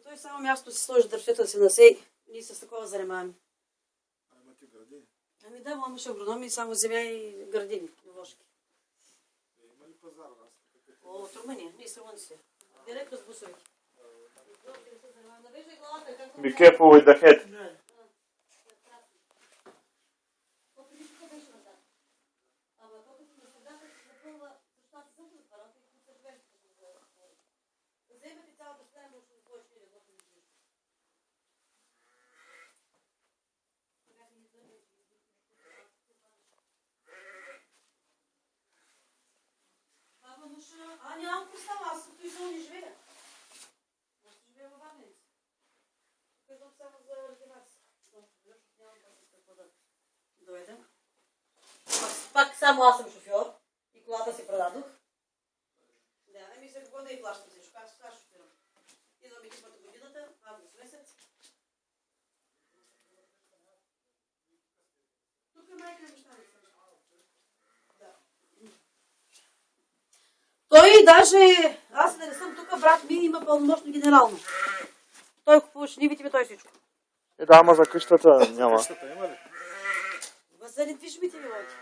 Той само място си сложи дървчета си насей. Ние с такова занимаваме. Имате градини? Ами да, имаше агрономи, само земя и градини, ложки. Има ли пазар? О, от Румъния, ние са румънци. Директно с бусовете. Be careful with the head. А нямам представа, аз в този зон не живея. Аз живея във Варненец. Казвам само за регенерация. Нямам какво да дойда. Пак само аз съм шофьор и колата си продадох. Да, ами за какво да и плащам всичко, аз шофирам. Идвам един път годината, август месец. Тук е майка на неща. Той даже, аз да не съм тук, брат ми има пълномощно генерално. Той купуваше нивите ми, той всичко. Да, ама за къщата няма. Къщата има ли? За недвижимите ми имоти.